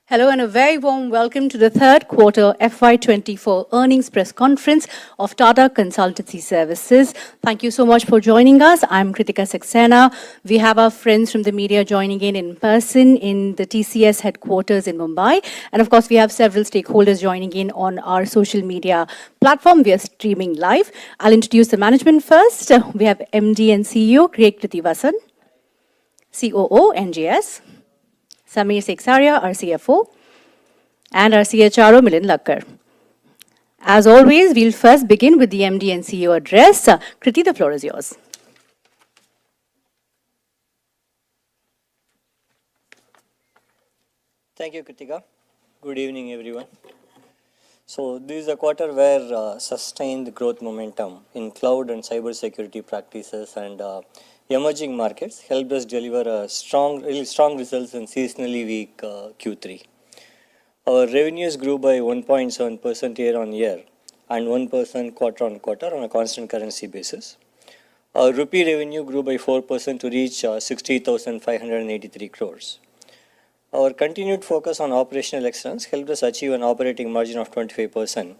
Hello and a very warm welcome to the third quarter FY24 earnings press conference of Tata Consultancy Services. Thank you so much for joining us. I'm Seksaria. We have our friends from the media joining in person in the TCS headquarters in Mumbai. And of course, we have several stakeholders joining in on our social media platform. We are streaming live. I'll introduce the management first. We have MD and CEO K Krithivasan, COO NGS, Samir Seksaria, our CFO, and our CHRO, Milind, Lakkad. As always, we'll first begin with the MD and CEO address. Krithi, the floor is yours. Thank you, Kritika. Good evening, everyone. So this is a quarter where sustained growth momentum in cloud and cyber security practices and emerging markets helped us deliver really strong results in seasonally weak Q3. Our revenues grew by 1.7% year-on-year and 1% quarter-on-quarter on a constant currency basis. Our rupee revenue grew by 4% to reach 60,583 crores. Our continued focus on operational excellence helped us achieve an operating margin of 25%,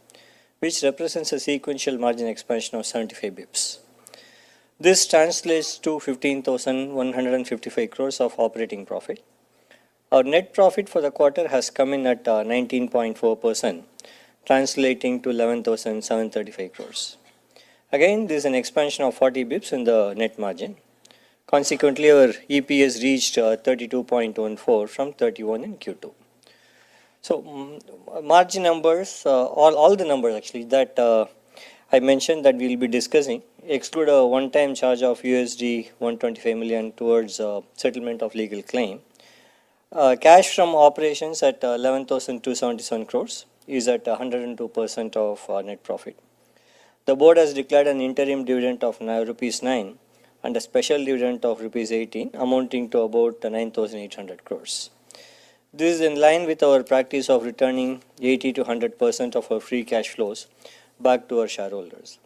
which represents a sequential margin expansion of 75 bips. This translates to 15,155 crores of operating profit. Our net profit for the quarter has come in at 19.4%, translating to 11,735 crores. Again, this is an expansion of 40 bips in the net margin. Consequently, our EPS reached 32.14 from 31 in Q2. So, margin numbers, all the numbers actually that I mentioned that we'll be discussing exclude a one-time charge of USD 125 million towards settlement of legal claim. Cash from operations at 11,277 crores is at 102% of net profit. The board has declared an interim dividend of rupees 9 and a special dividend of rupees 18 amounting to about 9,800 crores. This is in line with our practice of returning 80 to 100% of our free cash flows back to our shareholders.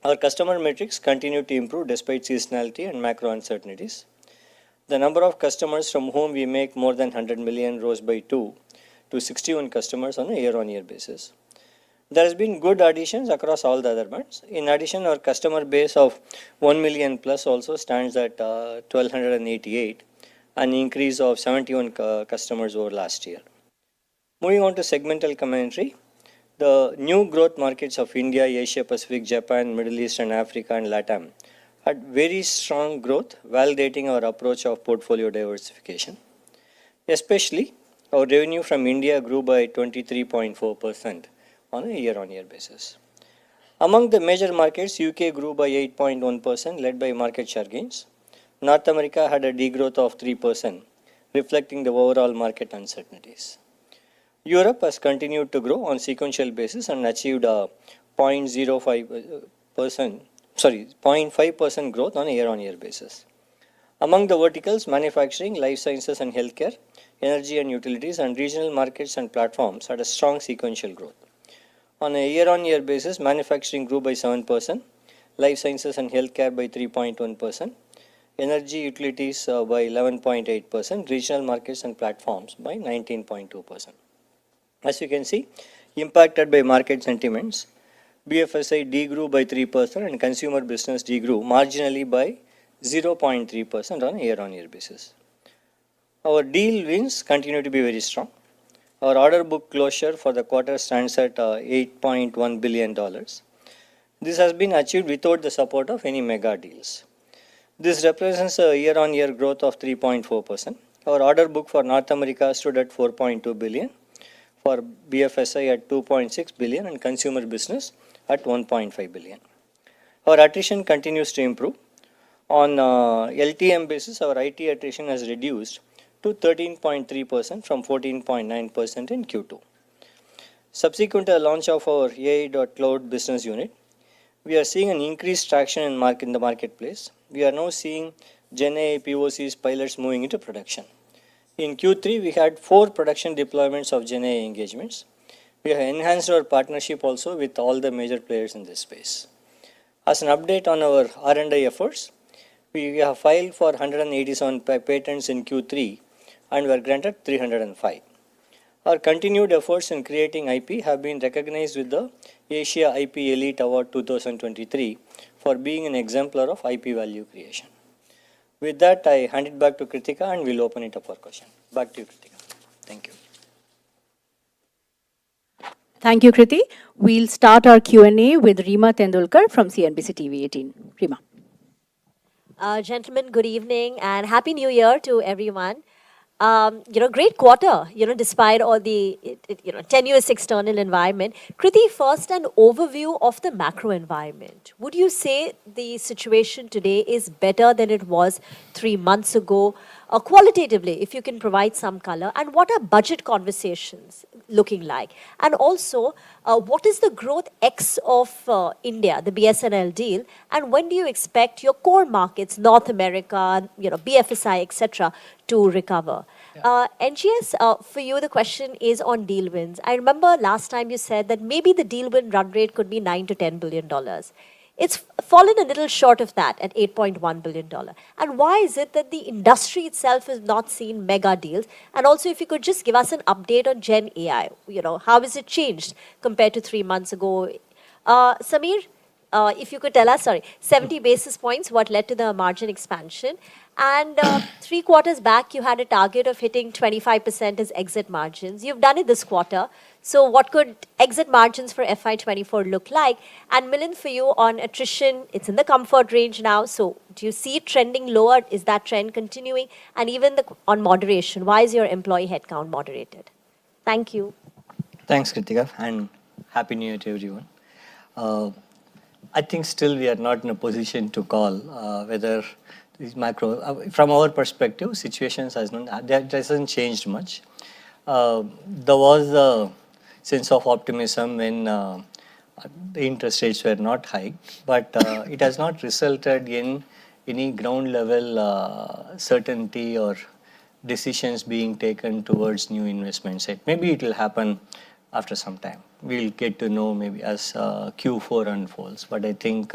Our customer metrics continue to improve despite seasonality and macro uncertainties. The number of customers from whom we make more than 100 million rose by 2 to 61 customers on a year-on-year basis. There has been good additions across all the other bands. In addition, our customer base of 1 million plus also stands at 1,288, an increase of 71 customers over last year. Moving on to segmental commentary. The new growth markets of India, Asia Pacific, Japan, Middle East and Africa and LATAM had very strong growth, validating our approach of portfolio diversification. Especially, our revenue from India grew by 23.4% on a year-on-year basis. Among the major markets, UK grew by 8.1%, led by market share gains. North America had a degrowth of 3%, reflecting the overall market uncertainties. Europe has continued to grow on sequential basis and achieved a 0.5% growth on a year-on-year basis. Among the verticals, manufacturing, life sciences and healthcare, energy and utilities and regional markets and platforms had a strong sequential growth. On a year-on-year basis, manufacturing grew by 7%, life sciences and healthcare by 3.1%, energy utilities by 11.8%, regional markets and platforms by 19.2%. As you can see, impacted by market sentiments, BFSI degrew by 3% and consumer business degrew marginally by 0.3% on a year-on-year basis. Our deal wins continue to be very strong. Our order book closure for the quarter stands at $8.1 billion. This has been achieved without the support of any mega deals. This represents a year-on-year growth of 3.4%. Our order book for North America stood at $4.2 billion. For BFSI at 2.6 billion and consumer business at 1.5 billion. Our attrition continues to improve. On LTM basis, our IT attrition has reduced to 13.3% from 14.9% in Q2. Subsequent to the launch of our AI.Cloud business unit, we are seeing an increased traction in the marketplace. We are now seeing GenAI POCs pilots moving into production. In Q3, we had 4 production deployments of GenAI engagements. We have enhanced our partnership also with all the major players in this space. As an update on our R&D efforts, we have filed for 187 patents in Q3 and were granted 305. Our continued efforts in creating IP have been recognized with the Asia IP Elite Award 2023 for being an exemplar of IP value creation. With that, I hand it back to Krithika and we'll open it up for questions. Back to you, Krithika. Thank you. Thank you, Krithi. We'll start our Q&A with Reema Tendulkar from CNBC-TV18. Reema. Gentlemen, good evening and Happy New Year to everyone. Great quarter, despite all the, tenuous external environment. Krithi, first an overview of the macro environment. Would you say the situation today is better than it was 3 months ago? Qualitatively, if you can provide some color, and what are budget conversations looking like? And also, what is the growth X of India, the BSNL deal, and when do you expect your core markets, North America, BFSI, etc., to recover? NGS, for you, the question is on deal wins. I remember last time you said that maybe the deal win run rate could be $9 to $10 billion. It's fallen a little short of that at $8.1 billion. And why is it that the industry itself has not seen mega deals? And also, if you could just give us an update on Gen AI, how has it changed compared to 3 months ago? Samir, if you could tell us, 70 basis points, what led to the margin expansion? And 3 quarters back, you had a target of hitting 25% as exit margins. You've done it this quarter. So what could exit margins for FY24 look like? And Milind, for you on attrition, it's in the comfort range now. So do you see it trending lower? Is that trend continuing? And even on moderation, why is your employee headcount moderated? Thank you. Thanks, Krithika, and Happy New Year to everyone. I think still we are not in a position to call whether these macro, from our perspective, situations hasn't changed much. There was a sense of optimism when the interest rates were not high, but it has not resulted in any ground level certainty or decisions being taken towards new investments. Maybe it will happen after some time. We'll get to know maybe as Q4 unfolds, but I think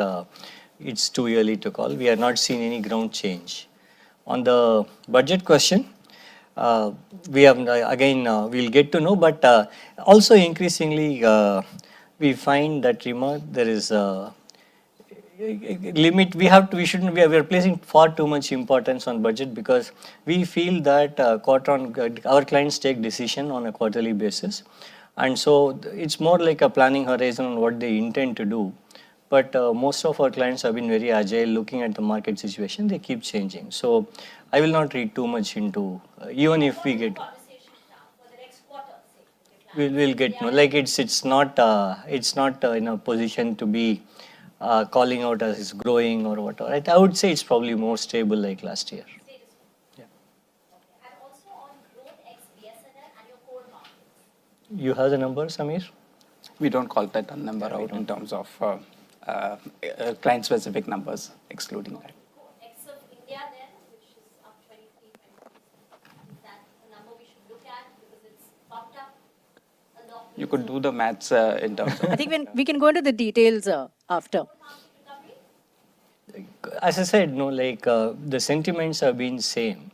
it's too early to call. We are not seeing any ground change. On the budget question, we have we'll get to know, but also increasingly we find that there is a limit. We are placing far too much importance on budget because we feel that our clients take decision on a quarterly basis, and so it's more like a planning horizon on what they intend to do. But most of our clients have been very agile, looking at the market situation. They keep changing. So I will not read too much into, even if we get, we'll get, like it's not in a position to be calling out as it's growing or whatever. I would say it's probably more stable like last year. Yeah. And also on growth ex BSNL and your core markets. You have the number, Samir? We don't call that a number out in terms of client-specific numbers, excluding that. Ex of India then, which is up 23%. Is that a number we should look at because it's popped up a lot? You could do the maths in terms of... I think we can go into the details after. As I said, the sentiments have been same.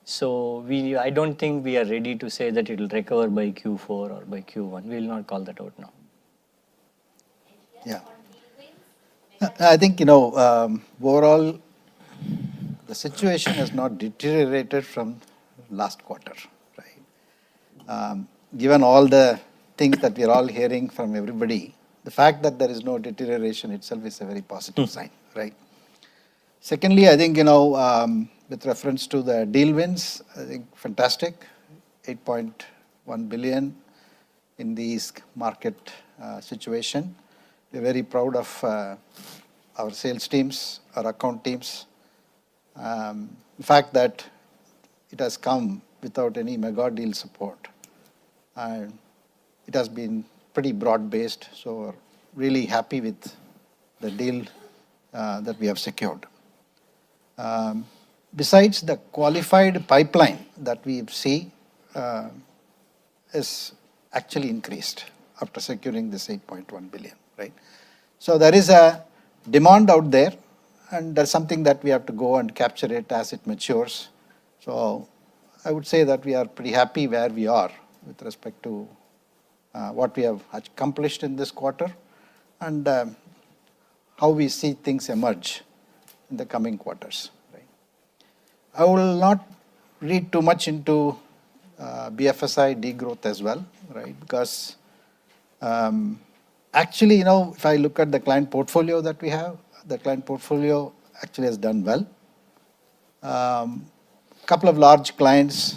So I don't think we are ready to say that it will recover by Q4 or by Q1. We will not call that out now. Yeah. I think, overall, the situation has not deteriorated from last quarter, right? Given all the things that we are all hearing from everybody, the fact that there is no deterioration itself is a very positive sign, right? Secondly, I think, with reference to the deal wins, I think fantastic, 8.1 billion in this market situation. We're very proud of our sales teams, our account teams. The fact that it has come without any mega deal support. It has been pretty broad-based, so we're really happy with the deal that we have secured. Besides, the qualified pipeline that we see is actually increased after securing this 8.1 billion, right? So there is a demand out there, and there's something that we have to go and capture it as it matures. So I would say that we are pretty happy where we are with respect to what we have accomplished in this quarter and how we see things emerge in the coming quarters. Right? I will not read too much into BFSI degrowth as well, right? Because actually, if I look at the client portfolio that we have, the client portfolio actually has done well. Couple of large clients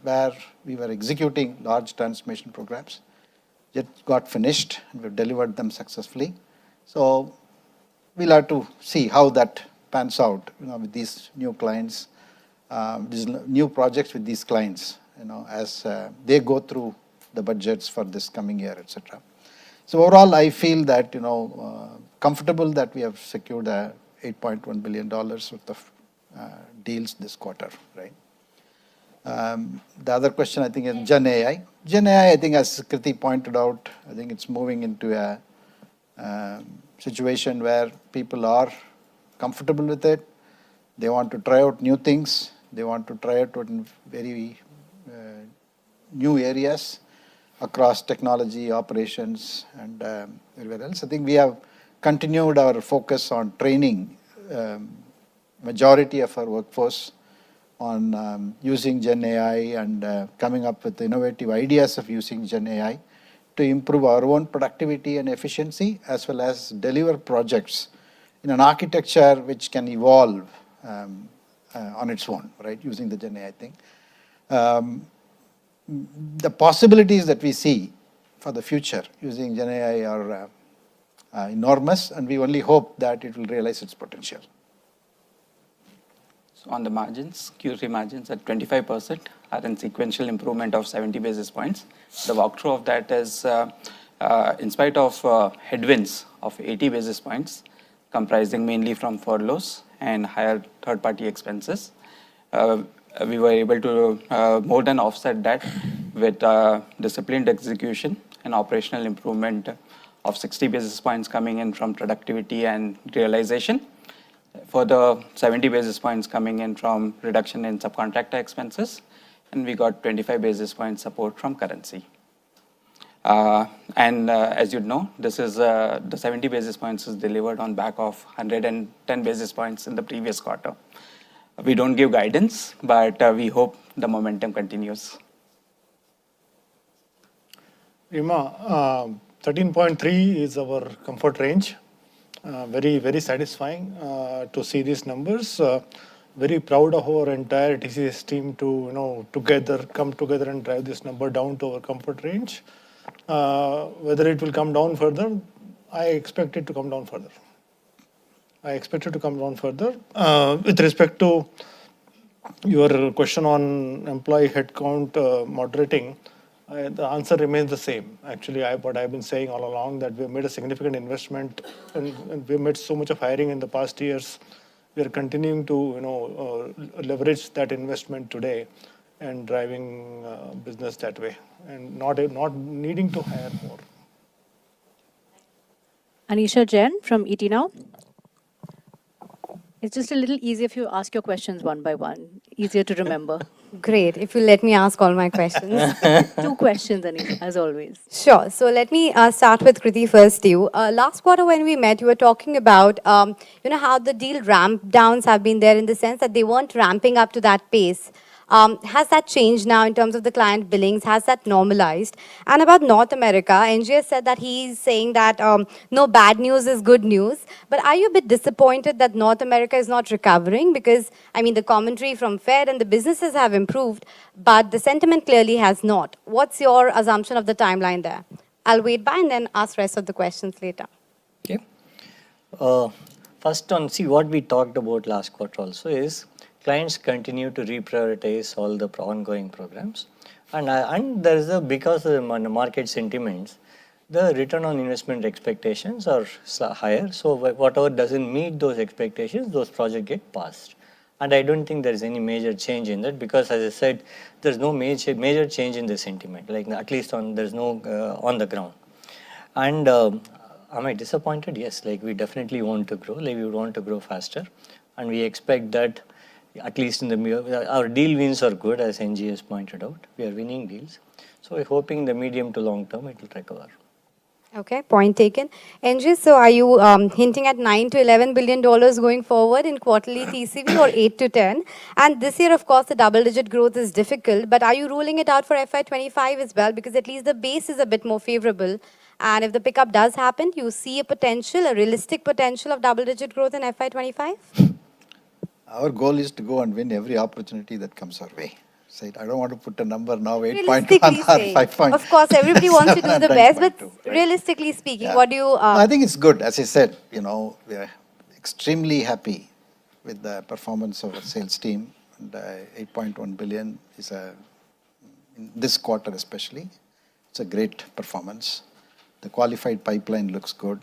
where we were executing large transformation programs just got finished and we've delivered them successfully. So we'll have to see how that pans out, with these new clients, these new projects with these clients, as they go through the budgets for this coming year, etc. So overall, I feel that, comfortable that we have secured $8.1 billion worth of deals this quarter, right? The other question, I think, is Gen AI. Gen AI, I think, as Krithi pointed out, I think it's moving into a situation where people are comfortable with it. They want to try out new things. They want to try out in very new areas across technology, operations, and everywhere else. I think we have continued our focus on training majority of our workforce on using Gen AI and coming up with innovative ideas of using Gen AI to improve our own productivity and efficiency, as well as deliver projects in an architecture which can evolve on its own, right, using the Gen AI thing. The possibilities that we see for the future using Gen AI are enormous, and we only hope that it will realize its potential. So on the margins, Q3 margins at 25% are in sequential improvement of 70 basis points. The walkthrough of that is in spite of headwinds of 80 basis points, comprising mainly from furloughs and higher third-party expenses. We were able to more than offset that with disciplined execution and operational improvement of 60 basis points coming in from productivity and realization. Further 70 basis points coming in from reduction in subcontractor expenses, and we got 25 basis points support from currency. As you know, this is the 70 basis points is delivered on back of 110 basis points in the previous quarter. We don't give guidance, but we hope the momentum continues. Rima, 13.3 is our comfort range. Very, very satisfying to see these numbers. Very proud of our entire TCS team to come together and drive this number down to our comfort range. Whether it will come down further, I expect it to come down further. With respect to your question on employee headcount moderating, the answer remains the same. Actually, what I've been saying all along, that we've made a significant investment and we've made so much of hiring in the past years. We are continuing to leverage that investment today and driving business that way, and not needing to hire more. Anisha Jain from ET Now. It's just a little easier if you ask your questions one by one. Easier to remember. Great, if you let me ask all my questions. 2 questions, Anisha, as always. Sure. So let me start with Krithi first. Last quarter when we met, you were talking about how the deal ramp downs have been there in the sense that they weren't ramping up to that pace. Has that changed now in terms of the client billings? Has that normalized? And about North America, NGS said that he's saying that no bad news is good news. But are you a bit disappointed that North America is not recovering? Because, the commentary from Fed and the businesses have improved, but the sentiment clearly has not. What's your assumption of the timeline there? I'll wait by and then ask rest of the questions later. Okay. First on, what we talked about last quarter also is clients continue to reprioritize all the ongoing programs. And there is because of the market sentiments, the return on investment expectations are higher. So whatever doesn't meet those expectations, those projects get passed. And I don't think there is any major change in that, because as I said, there's no major change in the sentiment, like at least there's no on the ground. And am I disappointed? Yes, we definitely want to grow, we want to grow faster. And we expect that at least in our deal wins are good, as NG has pointed out. We are winning deals. So we're hoping the medium to long term it will recover. Okay, point taken. NG, so are you hinting at $9 to $11 billion going forward in quarterly TCV or 8 to 10? And this year, of course, the double-digit growth is difficult, but are you ruling it out for FY25 as well? Because at least the base is a bit more favorable. And if the pickup does happen, you see a potential, a realistic potential of double-digit growth in FY25? Our goal is to go and win every opportunity that comes our way. So I don't want to put a number now, 8.1 Realistically or saying, 5.7 of course, everybody wants to do the best, but 9.2, right? realistically speaking, Yeah. what do you... I think it's good. As I said, we are extremely happy with the performance of our sales team. And 8.1 billion is in this quarter especially, it's a great performance. The qualified pipeline looks good.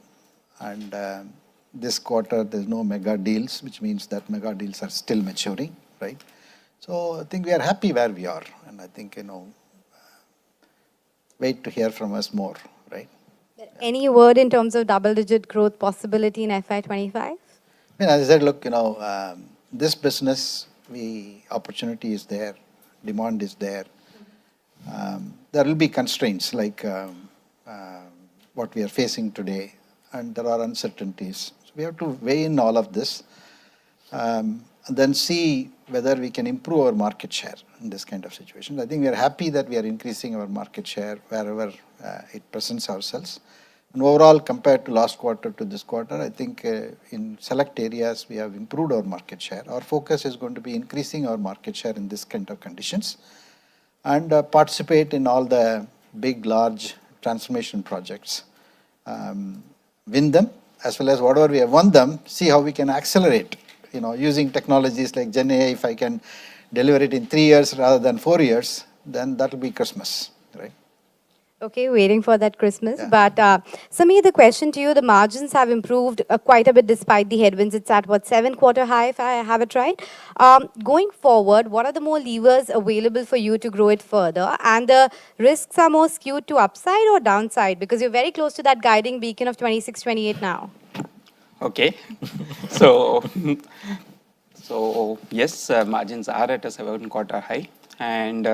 And this quarter, there's no mega deals, which means that mega deals are still maturing, right? So I think we are happy where we are. And I think, wait to hear from us more, right? Any word in terms of double-digit growth possibility in FY25? I mean, as I said, look, this business, opportunity is there, demand is there. There will be constraints like what we are facing today, and there are uncertainties. So we have to weigh in all of this and then see whether we can improve our market share in this kind of situation. I think we are happy that we are increasing our market share wherever it presents ourselves. And overall, compared to last quarter to this quarter, I think in select areas we have improved our market share. Our focus is going to be increasing our market share in this kind of conditions and participate in all the big, large transformation projects. Win them, as well as whatever we have won them, see how we can accelerate, using technologies like Gen AI. If I can deliver it in 3 years rather than 4 years, then that will be Christmas, right? Okay, waiting for that Christmas. Yeah. But Samir, the question to you, the margins have improved quite a bit despite the headwinds. It's at, 7-quarter high, if I have it right. Going forward, what are the more levers available for you to grow it further? And the risks are more skewed to upside or downside? Because you're very close to that guiding beacon of 26, 28 now. Okay. So yes, margins are at a 7-quarter high, and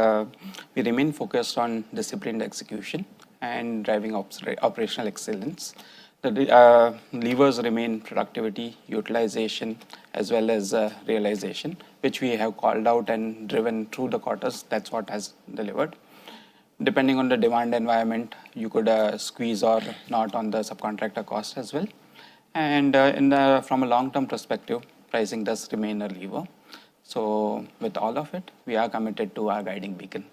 we remain focused on disciplined execution and driving operational excellence. The levers remain productivity, utilization, as well as realization, which we have called out and driven through the quarters. That's what has delivered. Depending on the demand environment, you could squeeze or not on the subcontractor cost as well. And from a long-term perspective, pricing does remain a lever. So with all of it, we are committed to our guiding beacon.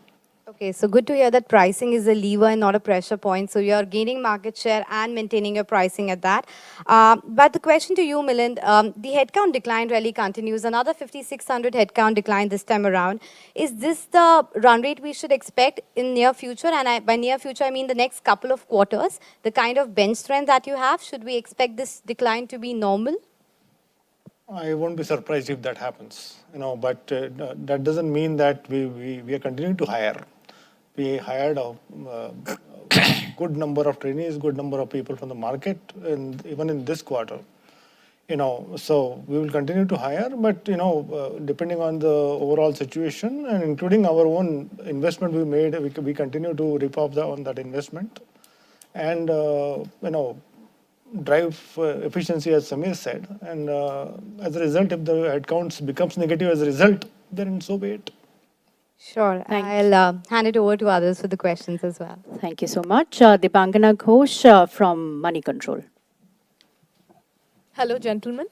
Okay, so good to hear that pricing is a lever and not a pressure point. So you're gaining market share and maintaining your pricing at that. But the question to you, Milind, the headcount decline really continues. Another 5,600 headcount decline this time around. Is this the run rate we should expect in near future? And by near future, I mean the next couple of quarters. The kind of bench strength that you have, should we expect this decline to be normal? I won't be surprised if that happens, but that doesn't mean that we are continuing to hire. We hired a good number of trainees, good number of people from the market, and even in this quarter, so we will continue to hire, but, depending on the overall situation and including our own investment we made, we continue to rip off on that investment and, drive efficiency, as Samir said. And as a result, if the headcounts becomes negative as a result, then so be it. Sure. I'll hand it over to others for the questions as well. Thank you so much. Dipangana Ghosh from Money Control. Hello, gentlemen.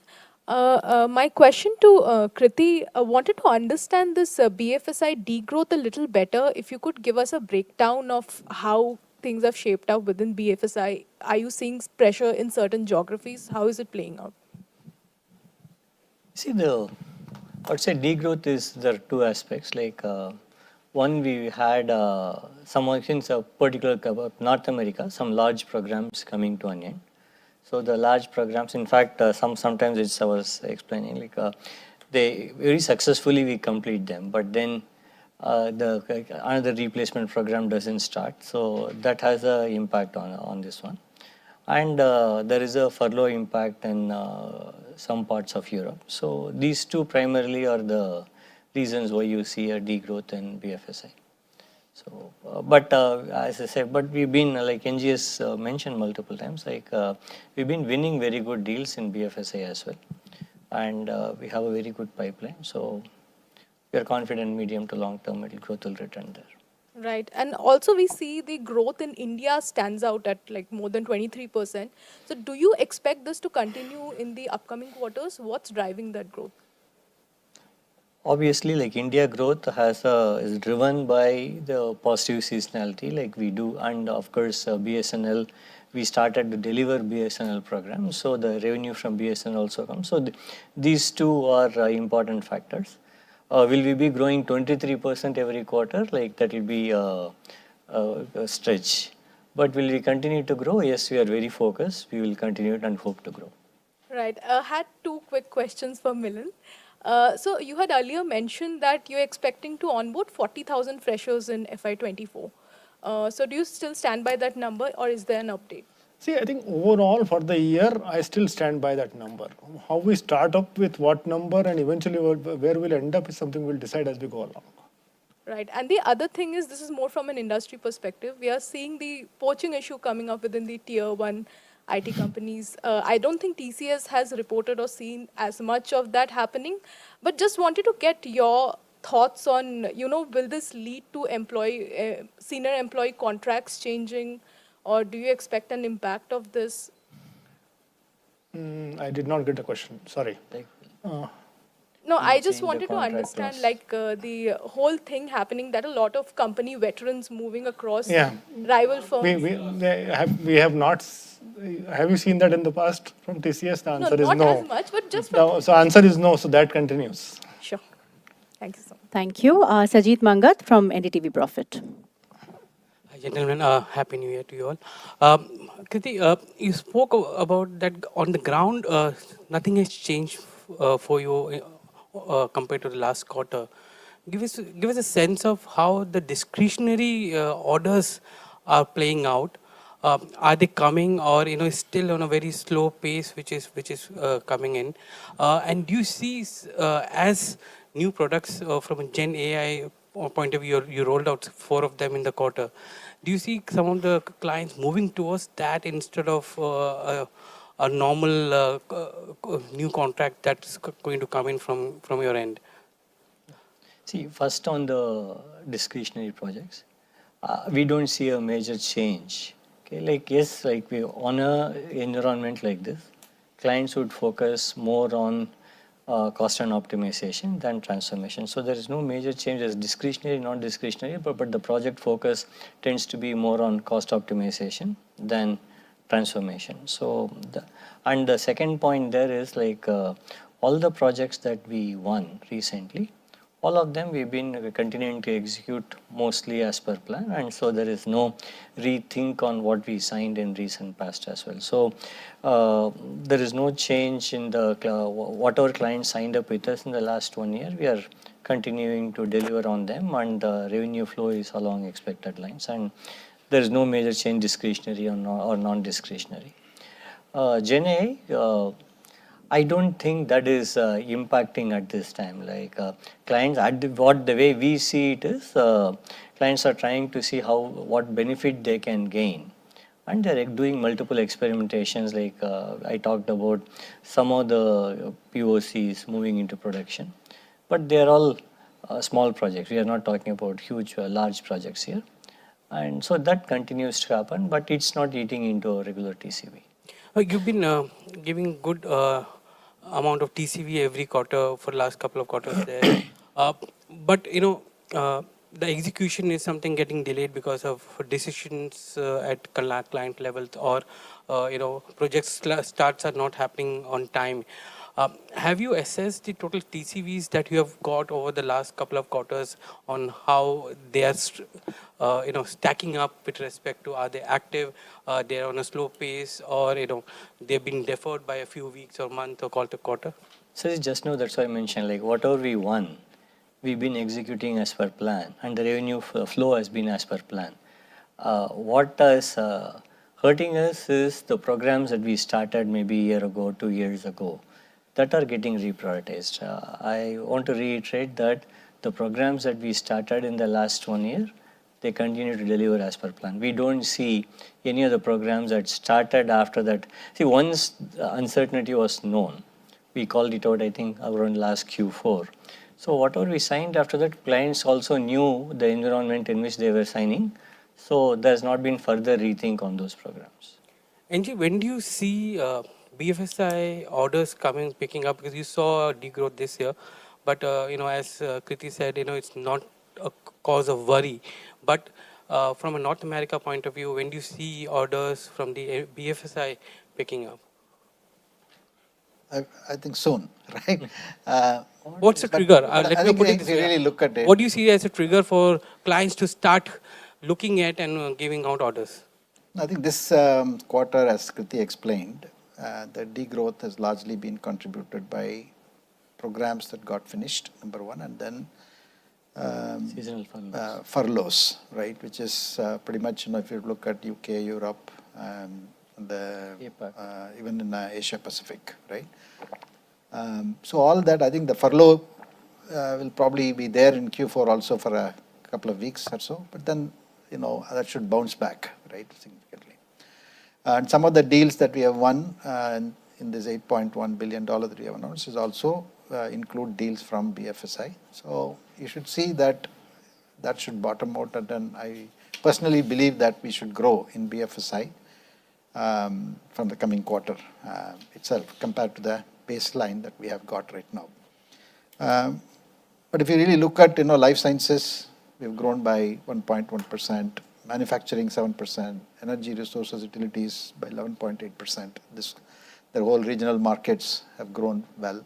My question to Krithi, wanted to understand this BFSI degrowth a little better. If you could give us a breakdown of how things have shaped up within BFSI. Are you seeing pressure in certain geographies? How is it playing out? See, I would say degrowth is there are two aspects. Like one, we had since a particular North America, some large programs coming to an end. So the large programs, in fact, sometimes I was explaining, like they very successfully we complete them, but then another replacement program doesn't start. So that has an impact on this one. And there is a furlough impact in some parts of Europe. So these two primarily are the reasons why you see a degrowth in BFSI. So, but as I said, but we've been like NGS mentioned multiple times, like we've been winning very good deals in BFSI as well, and we have a very good pipeline. So we are confident medium to long term growth will return there. Right. And also we see the growth in India stands out at like more than 23%. So do you expect this to continue in the upcoming quarters? What's driving that growth? Obviously, like India growth is driven by the positive seasonality, like we do, and of course BSNL. We started to deliver BSNL program, so the revenue from BSNL also comes. So these two are important factors. Will we be growing 23% every quarter? Like that will be a stretch. But will we continue to grow? Yes, we are very focused. We will continue and hope to grow. Right. Had two quick questions for Milind. So you had earlier mentioned that you're expecting to onboard 40,000 freshers in FY24. So do you still stand by that number, or is there an update? See, I think overall for the year, I still stand by that number. How we start up with what number and eventually where we'll end up is something we'll decide as we go along. Right. And the other thing is, this is more from an industry perspective. We are seeing the poaching issue coming up within the tier 1 IT companies. I don't think TCS has reported or seen as much of that happening, but just wanted to get your thoughts on, will this lead to senior employee contracts changing, or do you expect an impact of this? I did not get the question. Sorry. No, I just change the wanted to contract understand, clause. the whole thing happening, that a lot of company veterans moving across Yeah. rival firms. We have not. Have you seen that in the past from TCS? The answer is not no. as much, but just No, so answer is no. So that continues. Sure. Thank you so much. Thank you. Sajid Mangat from NDTV Profit. Hi, gentlemen. Happy New Year to you all. Krithi, you spoke about that on the ground, nothing has changed for you compared to the last quarter. Give us a sense of how the discretionary orders are playing out. Are they coming, or still on a very slow pace, which is coming in? And do you see as new products from a Gen AI point of view, you rolled out 4 of them in the quarter. Do you see some of the clients moving towards that instead of a normal new contract that's going to come in from your end? See, first on the discretionary projects, we don't see a major change. Okay, like yes, like we on a environment like this, clients would focus more on cost and optimization than transformation. So there is no major change as discretionary, non-discretionary, but the project focus tends to be more on cost optimization than transformation. So and the second point there is like all the projects that we won recently, all of them we've been continuing to execute mostly as per plan, and so there is no rethink on what we signed in recent past as well. So there is no change in the whatever clients signed up with us in the last 1 year. We are continuing to deliver on them, and the revenue flow is along expected lines, and there is no major change discretionary or non-discretionary. Gen AI, I don't think that is impacting at this time. Like clients, the way we see it is, clients are trying to see what benefit they can gain, and they're doing multiple experimentations. Like I talked about some of the POCs moving into production, but they're all small projects. We are not talking about huge, large projects here, and so that continues to happen, but it's not eating into a regular TCV. You've been giving good amount of TCV every quarter for the last couple of quarters there. But, the execution is something getting delayed because of decisions at client levels, or, projects starts are not happening on time. Have you assessed the total TCVs that you have got over the last couple of quarters on how they are, stacking up with respect to, are they active, they're on a slow pace, or, they've been deferred by a few weeks or month or quarter? So just now, that's why I mentioned, like whatever we won, we've been executing as per plan, and the revenue flow has been as per plan. What is hurting us is the programs that we started maybe a year ago, 2 years ago, that are getting reprioritized. I want to reiterate that the programs that we started in the last 1 year, they continue to deliver as per plan. We don't see any of the programs that started after that. See, once uncertainty was known, we called it out, I think, around last Q4. So whatever we signed after that, clients also knew the environment in which they were signing. So there's not been further rethink on those programs. NG, when do you see BFSI orders picking up? Because you saw degrowth this year, but as Krithi said, it's not a cause of worry. But from a North America point of view, when do you see orders from the BFSI picking up? I think soon, right? What's the trigger? I Let me think put it if this you way. really look at it, What do you see as a trigger for clients to start looking at and giving out orders? I think this quarter, as Krithi explained, the degrowth has largely been contributed by programs that got finished, number one, and then Seasonal furloughs. furloughs, right? Which is pretty much, if you look at UK, Europe, even in Asia Pacific, right? So all that, I think the furlough will probably be there in Q4 also for a couple of weeks or so, but then that should bounce back, right, significantly. And some of the deals that we have won in this $8.1 billion that we have announced is also include deals from BFSI. So you should see that should bottom out, and then I personally believe that we should grow in BFSI from the coming quarter itself compared to the baseline that we have got right now. But if you really look at life sciences, we've grown by 1.1%, manufacturing 7%, energy resources utilities by 11.8%. The whole regional markets have grown well.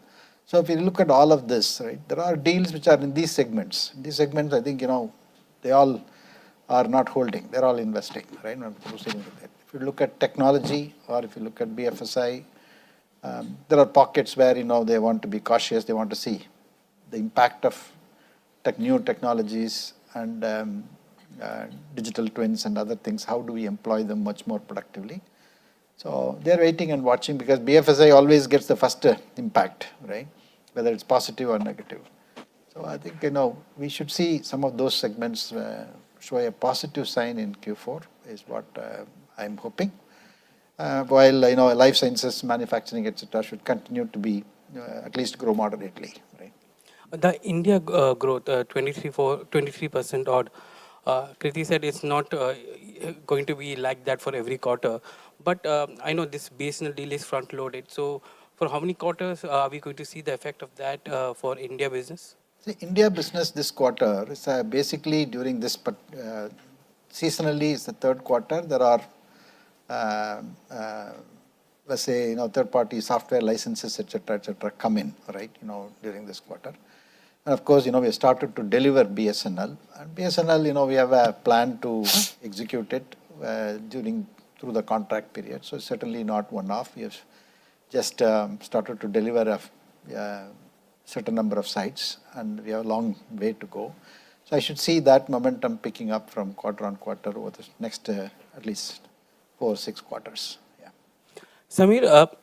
So if you look at all of this, right, there are deals which are in these segments. In these segments, I think they all are not holding; they're all investing, right? Not proceeding with it. If you look at technology, or if you look at BFSI, there are pockets where they want to be cautious. They want to see the impact of new technologies and digital twins and other things. How do we employ them much more productively? So they're waiting and watching, because BFSI always gets the first impact, right? Whether it's positive or negative. So I think we should see some of those segments show a positive sign in Q4 is what I'm hoping. While life sciences, manufacturing, etc., should continue to be at least grow moderately, right? The India growth, 23% odd. Krithi said it's not going to be like that for every quarter. But I know this BSNL deal is front loaded. So for how many quarters are we going to see the effect of that for India business? The India business this quarter is basically during this, seasonally is the third quarter. There are, let's say, third-party software licenses, etc., come in, right, during this quarter. And of course, we have started to deliver BSNL. And BSNL, we have a plan to execute it through the contract period. So it's certainly not one-off. We have just started to deliver a certain number of sites, and we have a long way to go. So I should see that momentum picking up from quarter on quarter over the next at least 4 or 6 quarters. Yeah. Samir,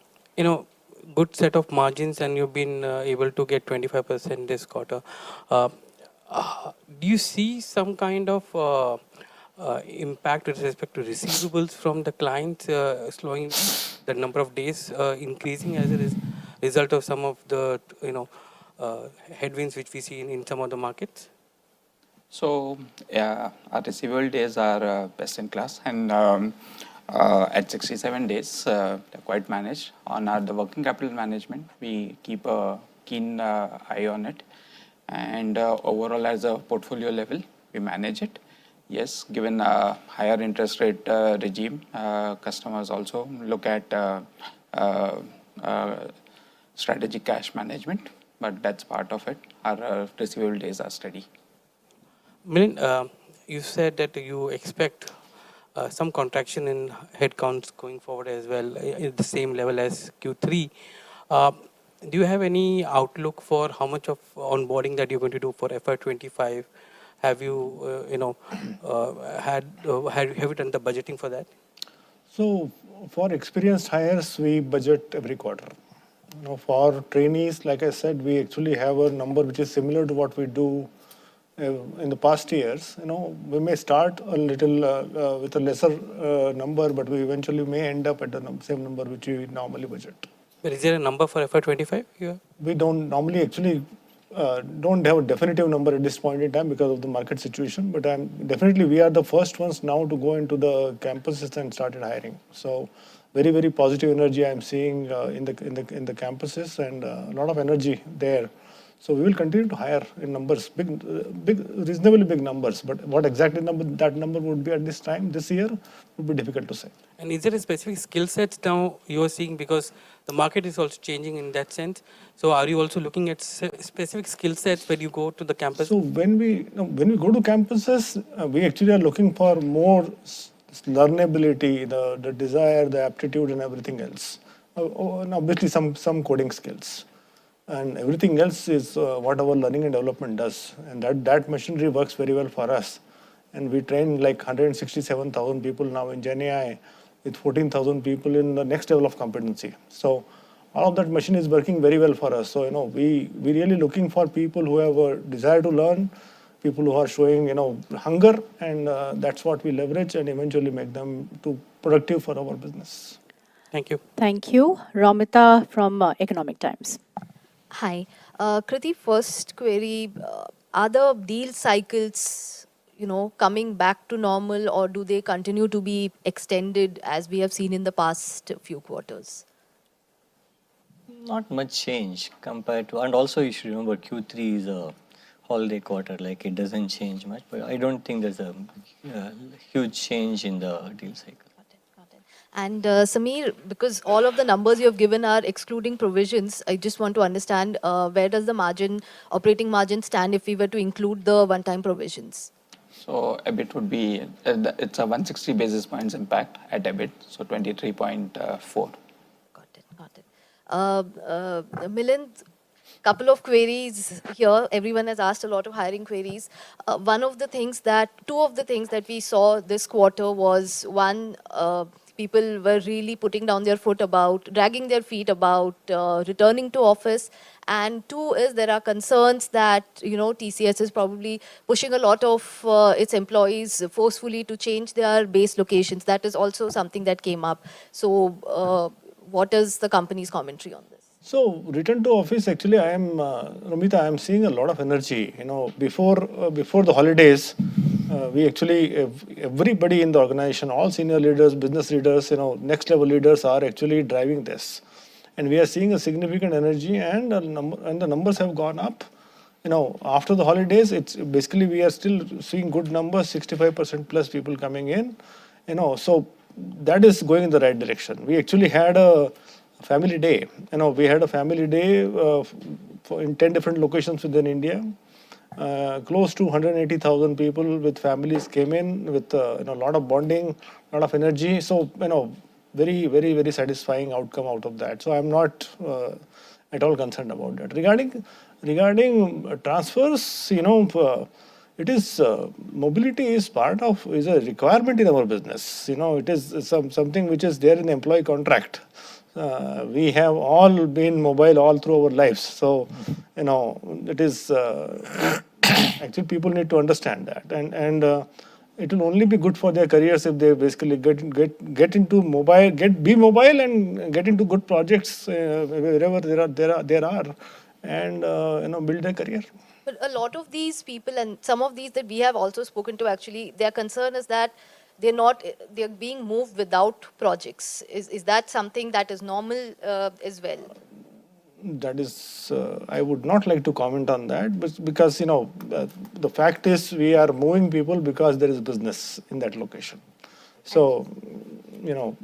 good set of margins, and you've been able to get 25% this quarter. Do you see some kind of impact with respect to receivables from the clients slowing, the number of days increasing as a result of some of the headwinds which we see in some of the markets? So our receivable days are best in class, and at 67 days, they're quite managed. On the working capital management, we keep a keen eye on it, and overall as a portfolio level, we manage it. Yes, given a higher interest rate regime, customers also look at strategic cash management, but that's part of it. Our receivable days are steady. Milind, you said that you expect some contraction in headcounts going forward as well, at the same level as Q3. Do you have any outlook for how much of onboarding that you're going to do for FY25? Have you, have you done the budgeting for that? So for experienced hires, we budget every quarter. For trainees, like I said, we actually have a number which is similar to what we do in the past years, we may start a little with a lesser number, but we eventually may end up at the same number which we normally budget. But is there a number for FY25? Yeah. We don't normally actually don't have a definitive number at this point in time because of the market situation, but definitely we are the first ones now to go into the campuses and started hiring. So very, very positive energy I'm seeing in the campuses, and a lot of energy there. So we will continue to hire in numbers, reasonably big numbers. But what exactly that number would be at this time, this year, would be difficult to say. And is there a specific skill set now you are seeing, because the market is also changing in that sense? So are you also looking at specific skill sets when you go to the campus? So when we go to campuses, we actually are looking for more learnability, the desire, the aptitude, and everything else. And obviously some coding skills. And everything else is what our learning and development does. And that machinery works very well for us. And we train like 167,000 people now in GenAI, with 14,000 people in the next level of competency. So all of that machine is working very well for us. So, we really looking for people who have a desire to learn, people who are showing, hunger, and that's what we leverage and eventually make them too productive for our business. Thank you. Thank you. Ramita from Economic Times. Hi. Krithi, first query, are the deal cycles, coming back to normal, or do they continue to be extended as we have seen in the past few quarters? Not much change compared to, and also you should remember Q3 is a holiday quarter, like it doesn't change much, but I don't think there's a huge change in the deal cycle. And Samir, because all of the numbers you have given are excluding provisions, I just want to understand where does the operating margin stand if we were to include the one-time provisions? So EBIT would be, it's a 160 basis points impact at EBIT, so 23.4. Got it. Milind, couple of queries here. Everyone has asked a lot of hiring queries. Two of the things that we saw this quarter was, one, people were really putting down their foot dragging their feet about returning to office. And two is there are concerns that, TCS is probably pushing a lot of its employees forcefully to change their base locations. That is also something that came up. So what is the company's commentary on this? So return to office, actually, Ramita, I am seeing a lot of energy. Before the holidays, we actually, everybody in the organization, all senior leaders, business leaders, next level leaders are actually driving this. And we are seeing a significant energy, and the numbers have gone up. After the holidays, it's basically we are still seeing good numbers, 65% plus people coming in. So that is going in the right direction. We actually had a family day. We had a family day in 10 different locations within India. Close to 180,000 people with families came in with a lot of bonding, a lot of energy. So, very, very, very satisfying outcome out of that. So I'm not at all concerned about that. Regarding transfers, it is mobility is a requirement in our business. It is something which is there in the employee contract. We have all been mobile all through our lives. So, it is actually people need to understand that, and it will only be good for their careers if they basically get into mobile, be mobile and get into good projects wherever there are, and build their career. But a lot of these people, and some of these that we have also spoken to, actually, their concern is that they're being moved without projects. Is that something that is normal as well? That is, I would not like to comment on that, but because, the fact is we are moving people because there is business in that location. So,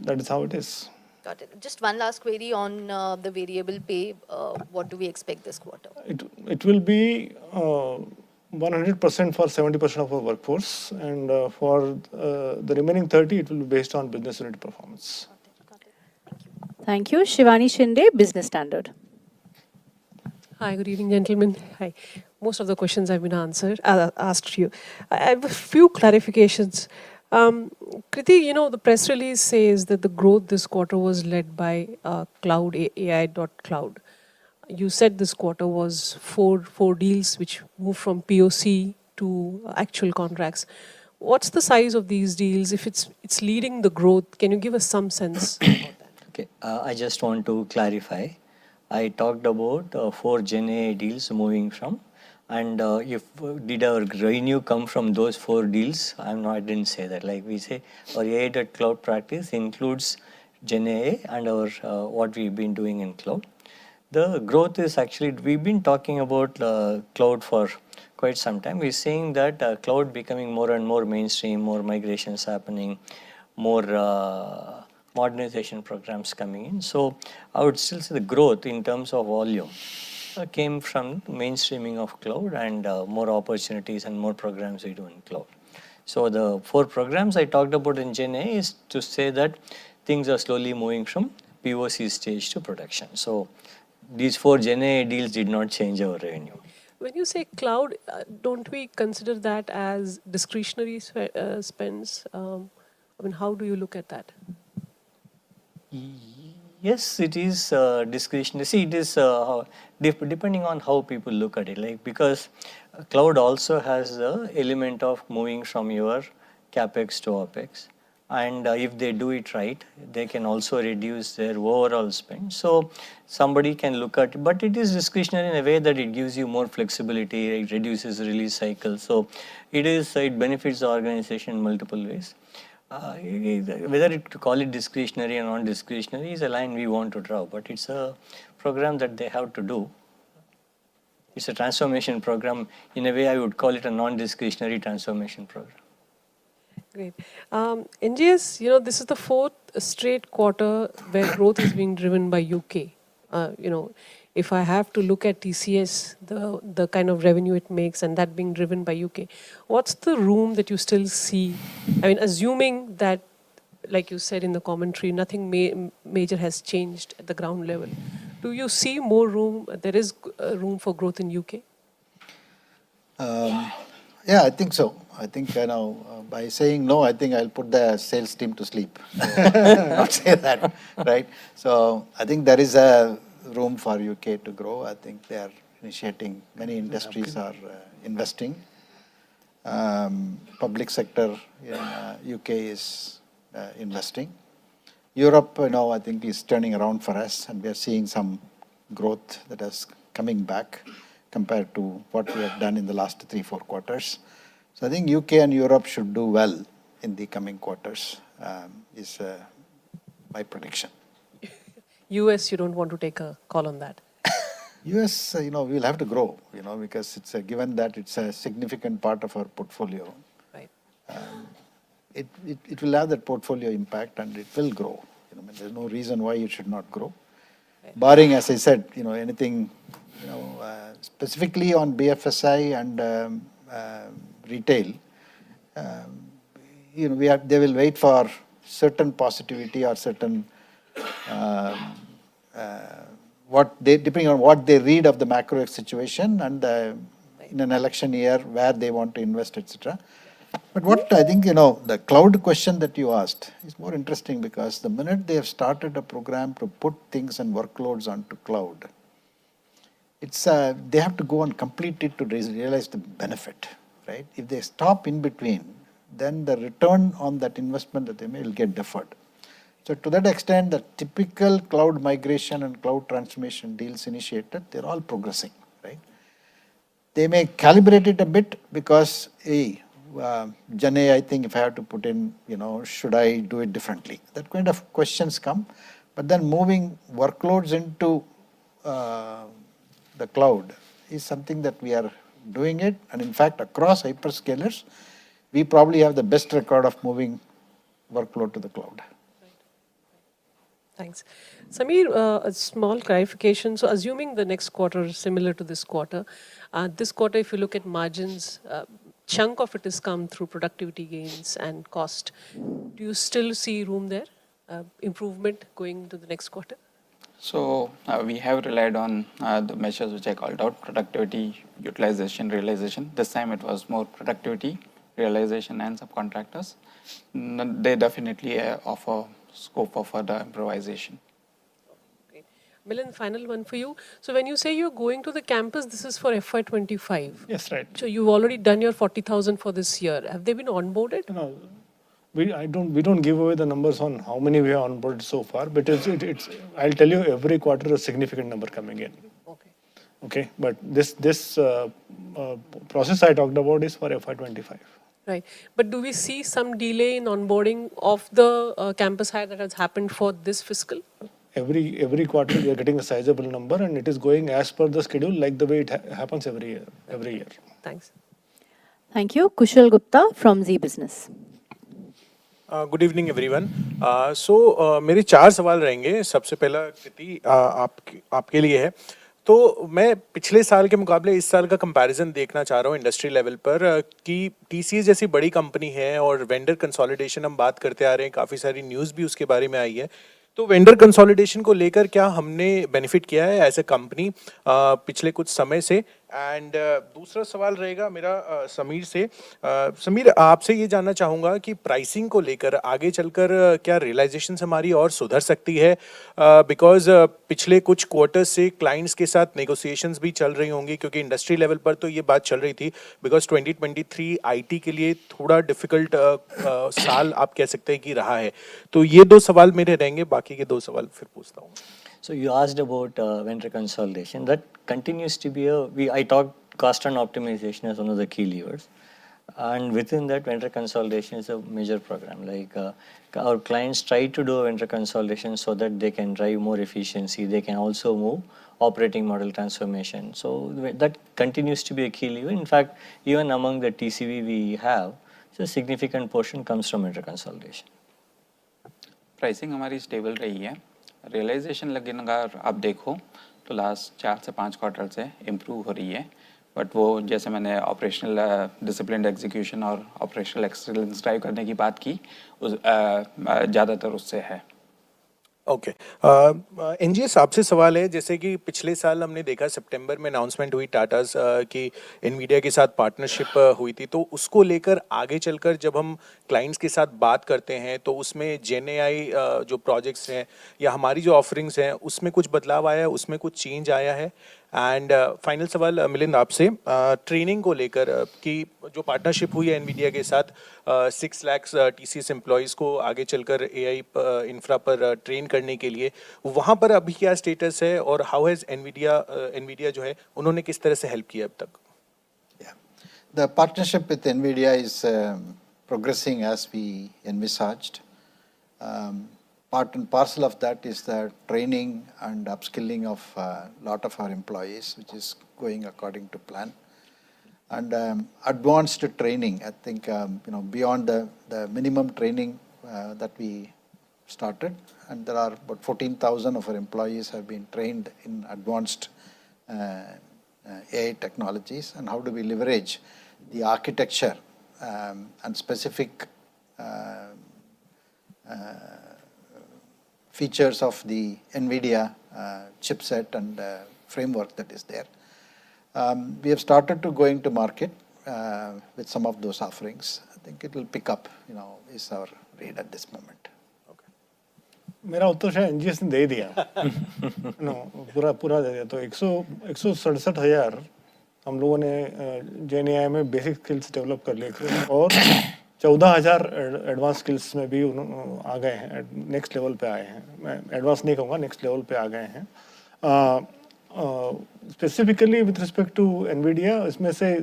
that is how it is. Got it. Just one last query on the variable pay. What do we expect this quarter? It will be 100% for 70% of our workforce, and for the remaining 30, it will be based on business unit performance. Got it. Thank you. Shivani Shinde, Business Standard. Hi, good evening, gentlemen. Hi. Most of the questions have been asked to you. I have a few clarifications. Krithi, the press release says that the growth this quarter was led by cloud, AI.cloud. You said this quarter was four deals which moved from POC to actual contracts. What's the size of these deals? If it's leading the growth, can you give us some sense about that? Okay, I just want to clarify. I talked about 4 Gen AI deals moving from, and if did our revenue come from those 4 deals? I didn't say that. Like we say, our AI-led cloud practice includes Gen AI and our what we've been doing in cloud. The growth is actually, we've been talking about cloud for quite some time. We're seeing that cloud becoming more and more mainstream, more migrations happening, more modernization programs coming in. So I would still say the growth in terms of volume came from mainstreaming of cloud and more opportunities and more programs we do in cloud. So the 4 programs I talked about in Gen A is to say that things are slowly moving from POC stage to production. So these 4 Gen A deals did not change our revenue. When you say cloud, don't we consider that as discretionary spends? I mean, how do you look at that? Yes, it is discretionary. See, it is depending on how people look at it. Like, because cloud also has the element of moving from your capex to opex, and if they do it right, they can also reduce their overall spend. So somebody can look at, but it is discretionary in a way that it gives you more flexibility. It reduces release cycle. So it benefits the organization in multiple ways. Whether to call it discretionary or non-discretionary is a line we want to draw, but it's a program that they have to do. It's a transformation program. In a way, I would call it a non-discretionary transformation program. Great. NGS, this is the 4th straight quarter where growth is being driven by UK. If I have to look at TCS, the kind of revenue it makes and that being driven by UK, what's the room that you still see? I mean, assuming that, like you said in the commentary, nothing major has changed at the ground level. Do you see more room? There is room for growth in UK? Yeah, I think so. I think by saying no, I think I'll put the sales team to sleep. Not say that, right? So I think there is a room for UK to grow. I think they are initiating, many industries are investing. Public sector in UK is investing. Europe, I think is turning around for us, and we are seeing some growth that is coming back compared to what we have done in the last 3-4 quarters. So I think UK and Europe should do well in the coming quarters, is my prediction. US, you don't want to take a call on that? US, we'll have to grow, because it's given that it's a significant part of our portfolio. Right. It will have that portfolio impact and it will grow. There's no reason why it should not grow. Right. Barring, as I said, anything, specifically on BFSI and retail, they will wait for certain positivity or certain depending on what they read of the macro situation and in an election year where they want to invest, etc. But what I think, the cloud question that you asked is more interesting, because the minute they have started a program to put things and workloads onto cloud, it's they have to go and complete it to realize the benefit, right? If they stop in between, then the return on that investment that they may will get deferred. So to that extent, the typical cloud migration and cloud transformation deals initiated, they're all progressing, right? They may calibrate it a bit because, Gen A, I think if I have to put in, should I do it differently? That kind of questions come. But then moving workloads into the cloud is something that we are doing it. And in fact, across hyperscalers, we probably have the best record of moving workload to the cloud. Thanks. Samir, a small clarification. So assuming the next quarter is similar to this quarter, if you look at margins, chunk of it has come through productivity gains and cost. Do you still see room there, improvement going to the next quarter? So we have relied on the measures which I called out: productivity, utilization, realization. This time it was more productivity, realization and subcontractors. They definitely offer scope for further improvisation. Great. Milind, final one for you. So when you say you're going to the campus, this is for FY25. Yes, right. So you've already done your 40,000 for this year. Have they been onboarded? No, we don't give away the numbers on how many we have onboarded so far, but it's I'll tell you every quarter a significant number coming in. Okay. Okay, but this process I talked about is for FY25. Right. But do we see some delay in onboarding of the campus hire that has happened for this fiscal? Every quarter we are getting a sizable number, and it is going as per the schedule, like the way it happens every year. Thanks. Thank you. Kushal Gupta from Z Business. Good evening everyone so मेरे 4 सवाल रहेंगे. सबसे पहला कृति आपके लिए है. तो मैं पिछले साल के मुकाबले इस साल का कंपैरिजन देखना चाह रहा हूँ इंडस्ट्री लेवल पर कि TCS जैसी बड़ी कंपनी है और वेंडर कंसोलिडेशन हम बात करते आ रहे हैं, काफ़ी सारी न्यूज़ भी उसके बारे में आई है. तो वेंडर कंसोलिडेशन को लेकर क्या हमने बेनिफिट किया है एज ए कंपनी पिछले कुछ समय से? एंड दूसरा सवाल रहेगा मेरा समीर से. समीर, आपसे ये जानना चाहूँगा कि प्राइसिंग को लेकर आगे चलकर क्या रियलाइजेशन हमारी और सुधर सकती है? बिकॉज पिछले कुछ क्वार्टर्स से क्लाइंट्स के साथ नेगोशिएशंस भी चल रही होंगी, क्योंकि इंडस्ट्री लेवल पर तो ये बात चल रही थी. बिकॉज 2023 IT के लिए थोड़ा डिफिकल्ट साल आप कह सकते हैं कि रहा है. तो ये 2 सवाल मेरे रहेंगे, बाकी के 2 सवाल फिर पूछता हूँ. So you asked about vendor consolidation. That continues to be I talked cost and optimization as one of the key levers. And within that, vendor consolidation is a major program. Like our clients try to do vendor consolidation so that they can drive more efficiency. They can also move operating model transformation. So that continues to be a key lever. In fact, even among the TCV we have, so a significant portion comes from vendor consolidation. Pricing हमारी stable रही है. Realisation लगन अगर आप देखो तो last 4 से 5 quarter से इम्प्रूव हो रही है, बट वो जैसे मैंने ऑपरेशनल डिसिप्लिन एग्जीक्यूशन और ऑपरेशनल एक्सीलेंस ड्राइव करने की बात की, ज़्यादातर उससे है. ओके. NGS आपसे सवाल है, जैसे कि पिछले साल हमने देखा सितंबर में अनाउंसमेंट हुई टाटास की एनवीडिया के साथ पार्टनरशिप हुई थी. तो उसको लेकर आगे चलकर जब हम क्लाइंट्स के साथ बात करते हैं तो उसमें GenAI जो प्रोजेक्ट्स हैं या हमारी जो ऑफरिंग्स हैं उसमें कुछ बदलाव आया है, उसमें कुछ चेंज आया है? एंड फाइनल सवाल मिलिंद आपसे ट्रेनिंग को लेकर कि जो पार्टनरशिप हुई है एनवीडिया के साथ 6 लाख TCS एम्प्लॉयज़ को आगे चलकर AI इंफ्रा पर ट्रेन करने के लिए, वहाँ पर अभी क्या स्टेटस है और हाउ हैज़ एनवीडिया जो है उन्होंने किस तरह से हेल्प किया अब तक? The partnership with NVIDIA is progressing as we envisaged. Part and parcel of that is the training and upskilling of a lot of our employees, which is going according to plan. And advanced training, I think, beyond the minimum training that we started, and there are about 14,000 of our employees have been trained in advanced AI technologies, and how do we leverage the architecture and specific features of the NVIDIA chipset and framework that is there. We have started to going to market with some of those offerings. I think it will pick up, is our read at this moment. मेरा उत्तर शायद NGS ने दे दिया. पूरा दे दिया. तो 167,000 हम लोगों ने GenAI में बेसिक स्किल्स डेवलप कर लिए थे और 14,000 एडवांस स्किल्स में भी आ गए हैं, नेक्स्ट लेवल पे आए हैं. मैं एडवांस नहीं कहूँगा, नेक्स्ट लेवल पे आ गए हैं. Specifically with respect to Nvidia, इसमें से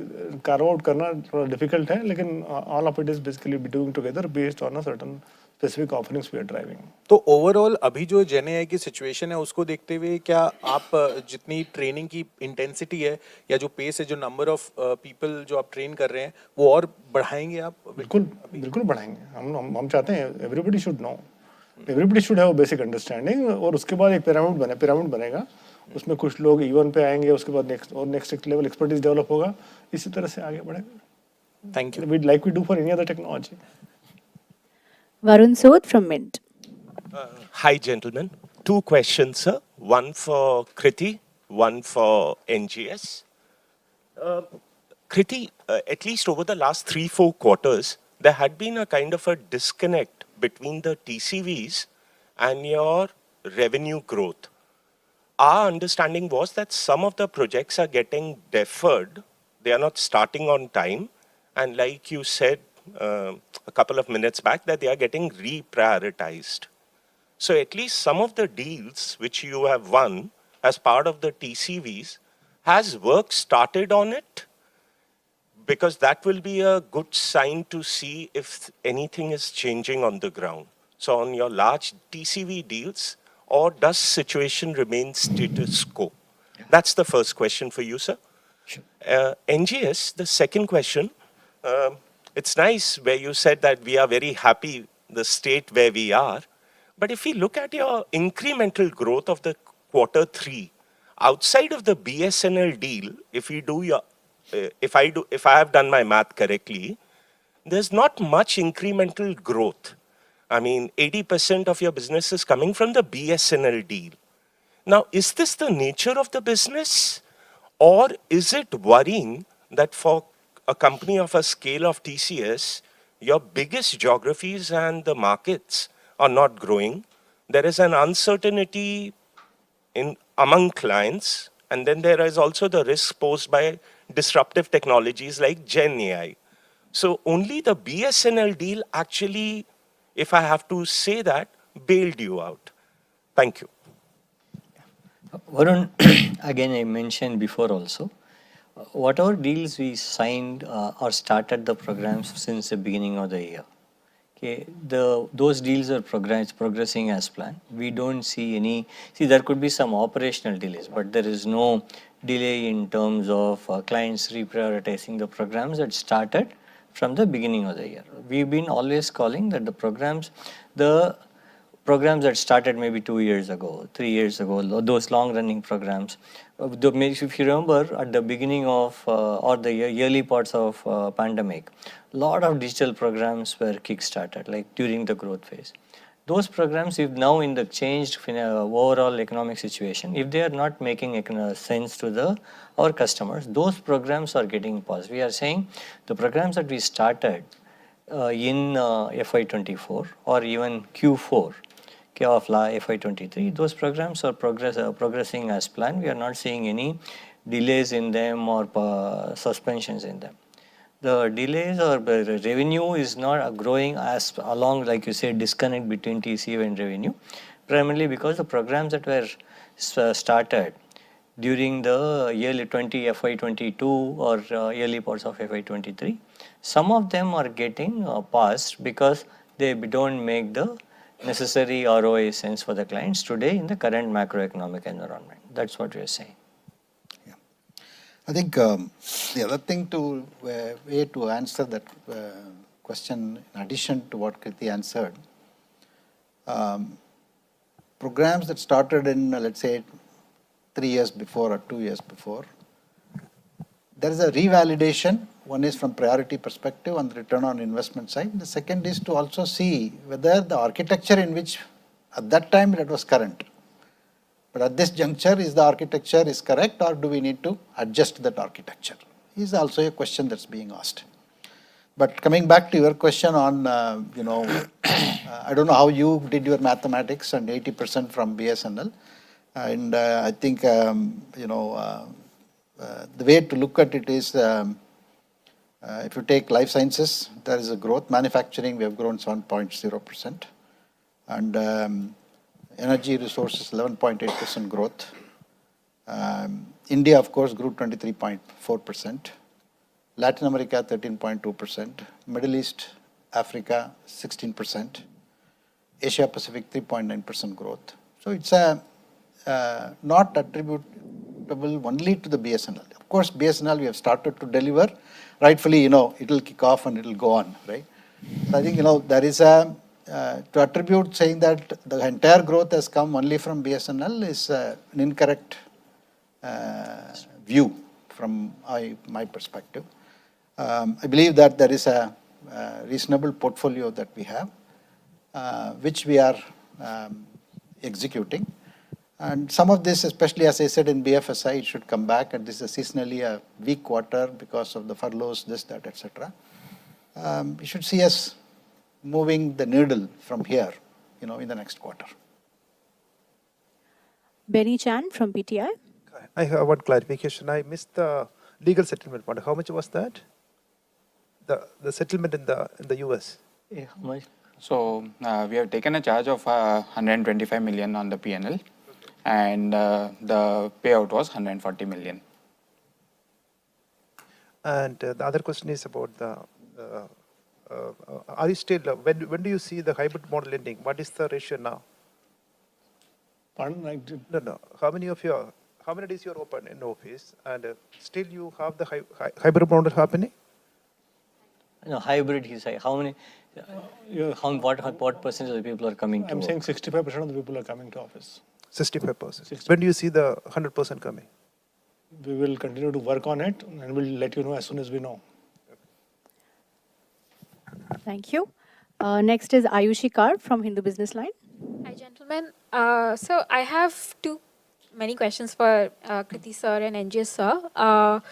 कार्व आउट करना थोड़ा डिफिकल्ट है, लेकिन all of it is basically be doing together based on a certain specific offerings we are driving. तो ओवरऑल अभी जो GenAI की सिचुएशन है उसको देखते हुए क्या आप जितनी ट्रेनिंग की इंटेंसिटी है या जो पेस है, जो नंबर ऑफ पीपल जो आप ट्रेन कर रहे हैं वो और बढ़ाएंगे आप? बिल्कुल बढ़ाएंगे. हम चाहते हैं everybody should know, everybody should have basic understanding, और उसके बाद एक पिरामिड बनेगा. उसमें कुछ लोग E1 पे आएंगे, उसके बाद नेक्स्ट लेवल एक्सपर्टीज डेवलप होगा, इसी तरह से आगे बढ़ेगा. Thank you. Like we do for any other technology. Varun Sood from Mint. Hi, gentlemen. 2 questions, sir. One for Krithi, one for NGS. Krithi, at least over the last 3-4 quarters, there had been a kind of a disconnect between the TCVs and your revenue growth. our understanding was that some of the projects are getting deferred. They are not starting on time. And like you said a couple of minutes back, that they are getting reprioritized. So at least some of the deals which you have won as part of the TCVs, has work started on it? Because that will be a good sign to see if anything is changing on the ground. So on your large TCV deals, or does situation remain status quo? That's the first question for you, sir. NGS, the second question, it's nice where you said that we are very happy the state where we are. But if we look at your incremental growth of the Q3, outside of the BSNL deal, if I have done my math correctly, there's not much incremental growth. I mean, 80% of your business is coming from the BSNL deal. Now, is this the nature of the business, or is it worrying that for a company of a scale of TCS, your biggest geographies and the markets are not growing? There is an uncertainty among clients, and then there is also the risk posed by disruptive technologies like Gen AI. So only the BSNL deal actually, if I have to say that, bailed you out. Thank you. Varun, again, I mentioned before also, whatever deals we signed or started the programs since the beginning of the year. Okay, those deals are progressing as planned. We don't see any. See, there could be some operational delays, but there is no delay in terms of clients reprioritizing the programs that started from the beginning of the year. We've been always calling that the programs that started maybe 2 years ago, 3 years ago, those long-running programs. If you remember, at the beginning of or the early parts of pandemic, a lot of digital programs were kick-started, like during the growth phase. Those programs, if now in the changed overall economic situation, if they are not making sense to our customers, those programs are getting paused. We are saying the programs that we started in FY24 or even Q4 of FY23, those programs are progressing as planned. We are not seeing any delays in them or suspensions in them. The delays or the revenue is not growing as along, like you said, disconnect between TCV and revenue, primarily because the programs that were started during the yearly FY22 or early parts of FY23, some of them are getting paused because they don't make the necessary ROI sense for the clients today in the current macroeconomic environment. That's what we are saying. Yeah, I think the other thing way to answer that question, in addition to what Krithi answered, programs that started in let's say 3 years before or 2 years before, there is a revalidation. One is from priority perspective on the return on investment side. The second is to also see whether the architecture in which at that time it was current. But at this juncture, is the architecture is correct, or do we need to adjust that architecture? Is also a question that's being asked. But coming back to your question on, I don't know how you did your mathematics and 80% from BSNL. And I think, the way to look at it is, if you take life sciences, there is a growth. Manufacturing, we have grown 7.0%. And energy resources, 11.8% growth. India, of course, grew 23.4%. Latin America, 13.2%. Middle East, Africa, 16%. Asia Pacific, 3.9% growth. So it's not attributable only to the BSNL. Of course, BSNL, we have started to deliver. Rightfully, it will kick off and it will go on, right? So I think, there is to attribute saying that the entire growth has come only from BSNL is an incorrect view from my perspective. I believe that there is a reasonable portfolio that we have, which we are executing. And some of this, especially as I said in BFSI, it should come back, and this is seasonally a weak quarter because of the furloughs, this, that, etc. You should see us moving the needle from here, in the next quarter. Benny Chan from PTI. I have one clarification. I missed the legal settlement part. How much was that? The settlement in the US. Yeah, how much? So we have taken a charge of 125 million on the PNL, and the payout was 140 million. And the other question is about the. Are you still? When do you see the hybrid model ending? What is the ratio now? Pardon? No. How many days you are open in office, and still you have the hybrid model happening? No, hybrid. He said how many? What percentage of the people are coming to? I'm saying 65% of the people are coming to office. 65%. When do you see the 100% coming? We will continue to work on it, and we'll let you know as soon as we know. Thank you. Next is Ayushi Kar from Hindu Business Line. Hi, gentlemen. So I have many questions for Krithi sir and NGS sir.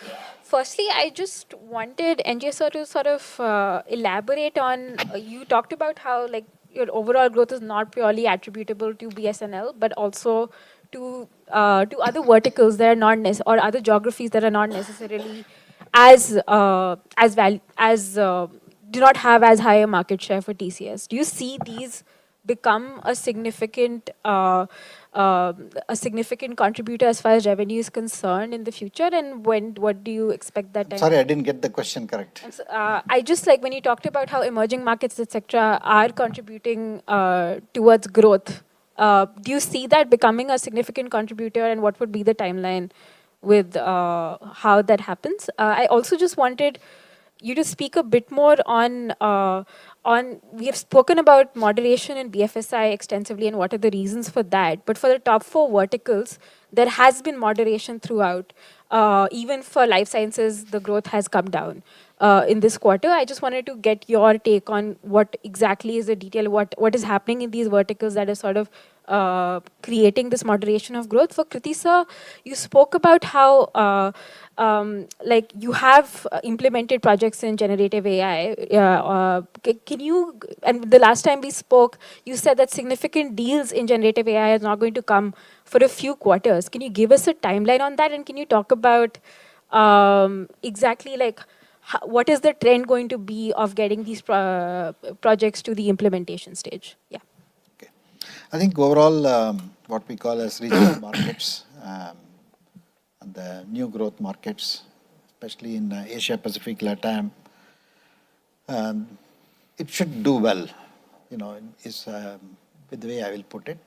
Firstly, I just wanted NGS sir to sort of elaborate on, you talked about how like your overall growth is not purely attributable to BSNL, but also to other verticals that are not or other geographies that are not necessarily do not have as high a market share for TCS. Do you see these become a significant contributor as far as revenue is concerned in the future, and what do you expect that time? Sorry, I didn't get the question correct. So, I just like when you talked about how emerging markets, etc., are contributing towards growth. Do you see that becoming a significant contributor, and what would be the timeline with how that happens? I also just wanted you to speak a bit more on we have spoken about moderation in BFSI extensively and what are the reasons for that. But for the top 4 verticals, there has been moderation throughout. Even for life sciences, the growth has come down in this quarter. I just wanted to get your take on what exactly is the detail, what is happening in these verticals that is sort of creating this moderation of growth. For Krithi sir, you spoke about how like you have implemented projects in generative AI. Can you, and the last time we spoke, you said that significant deals in generative AI are not going to come for a few quarters. Can you give us a timeline on that? And can you talk about exactly like what is the trend going to be of getting these projects to the implementation stage? Yeah. Okay. I think overall, what we call as regional markets, and the new growth markets, especially in Asia Pacific, LATAM, it should do well, is with the way I will put it.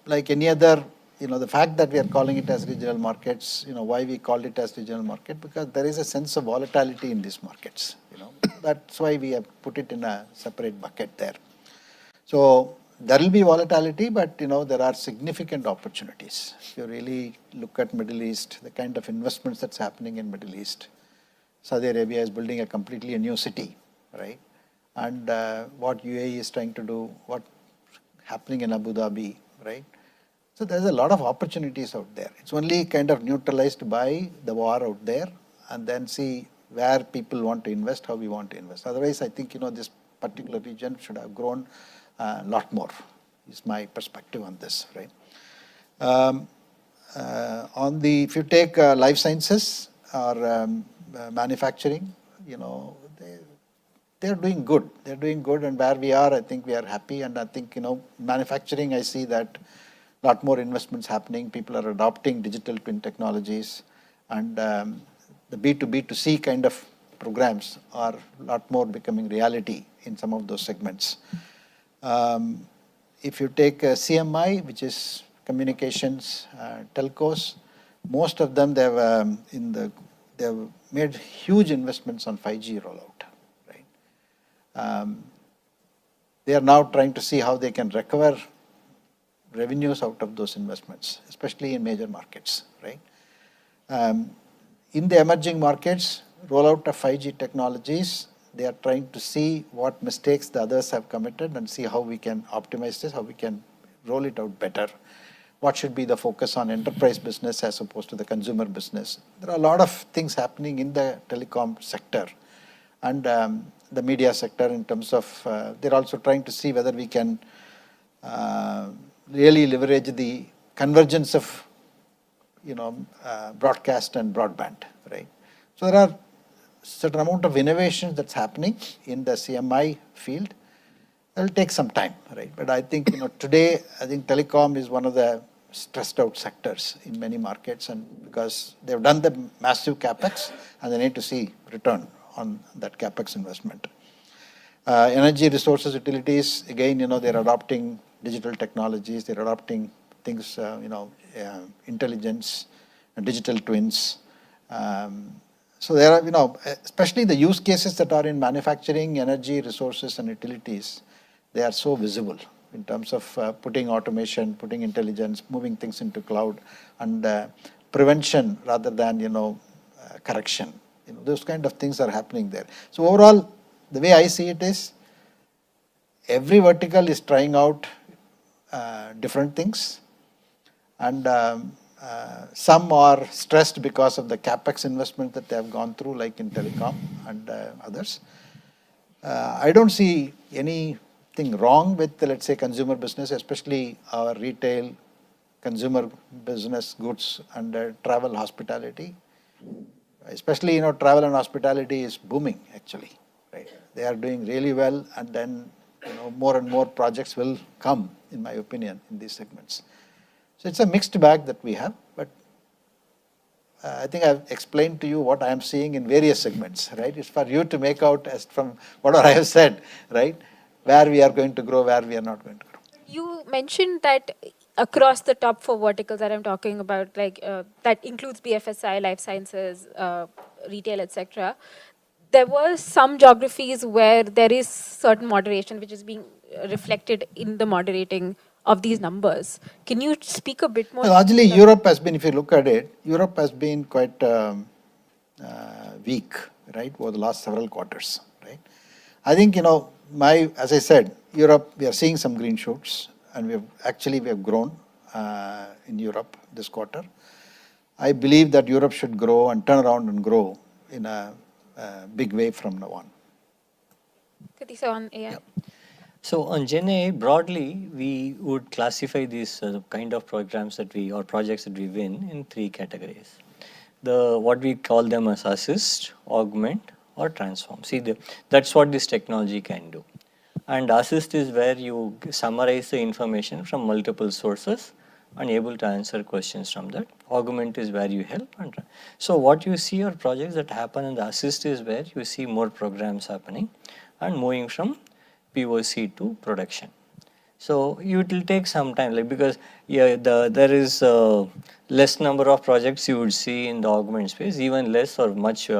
Like any other, the fact that we are calling it as regional markets, why we call it as regional market, because there is a sense of volatility in these markets, That's why we have put it in a separate bucket there. So there will be volatility, but there are significant opportunities. If you really look at Middle East, the kind of investments that's happening in Middle East, Saudi Arabia is building a completely new city, right? And what UAE is trying to do, what's happening in Abu Dhabi, right? So there's a lot of opportunities out there. It's only kind of neutralized by the war out there, and then see where people want to invest, how we want to invest. Otherwise, I think, this particular region should have grown a lot more, is my perspective on this, right? If you take life sciences or manufacturing, they're doing good. They're doing good, and where we are, I think we are happy. And I think, manufacturing, I see that a lot more investments happening. People are adopting digital twin technologies, and the B2B2C kind of programs are a lot more becoming reality in some of those segments. If you take CMI, which is communications, telcos, most of them, they've made huge investments on 5G rollout, right? They are now trying to see how they can recover revenues out of those investments, especially in major markets, right? In the emerging markets, rollout of 5G technologies, they are trying to see what mistakes the others have committed and see how we can optimize this, how we can roll it out better. What should be the focus on enterprise business as opposed to the consumer business? There are a lot of things happening in the telecom sector and the media sector in terms of, they're also trying to see whether we can really leverage the convergence of, broadcast and broadband, right? So there are certain amount of innovation that's happening in the CMI field. It will take some time, right? But I think, today, I think telecom is one of the stressed out sectors in many markets, and because they've done the massive capex and they need to see return on that capex investment. Energy resources utilities, again, they're adopting digital technologies, they're adopting things, intelligence, digital twins. So there are, especially the use cases that are in manufacturing, energy, resources, and utilities, they are so visible in terms of putting automation, putting intelligence, moving things into cloud, and prevention rather than, correction. Those kind of things are happening there. So overall, the way I see it is, every vertical is trying out different things, and some are stressed because of the capex investment that they have gone through, like in telecom and others. I don't see anything wrong with, let's say, consumer business, especially our retail, consumer business, goods, and travel, hospitality. Especially, travel and hospitality is booming, actually, right? They are doing really well, and then, more and more projects will come, in my opinion, in these segments. So it's a mixed bag that we have, but I think I've explained to you what I am seeing in various segments, right? It's for you to make out, as from whatever I have said, right, where we are going to grow, where we are not going to grow. You mentioned that across the top 4 verticals that I'm talking about, like that includes BFSI, life sciences, retail, etc. There were some geographies where there is certain moderation, which is being reflected in the moderating of these numbers. Can you speak a bit more? Largely, Europe has been, if you look at it, Europe has been quite weak, right, over the last several quarters, right? I think, as I said, Europe, we are seeing some green shoots, and we have grown in Europe this quarter. I believe that Europe should grow and turn around and grow in a big way from now on. Krithi, so on AI. Yeah. So on GenAI, broadly, we would classify these kind of programs that or projects that we win in 3 categories. What we call them as assist, augment, or transform. See, that's what this technology can do. And assist is where you summarize the information from multiple sources and able to answer questions from that. Augment is where you help. So what you see are projects that happen, and the assist is where you see more programs happening and moving from POC to production. So it will take some time, like, because there is less number of projects you would see in the augment space, even less or much,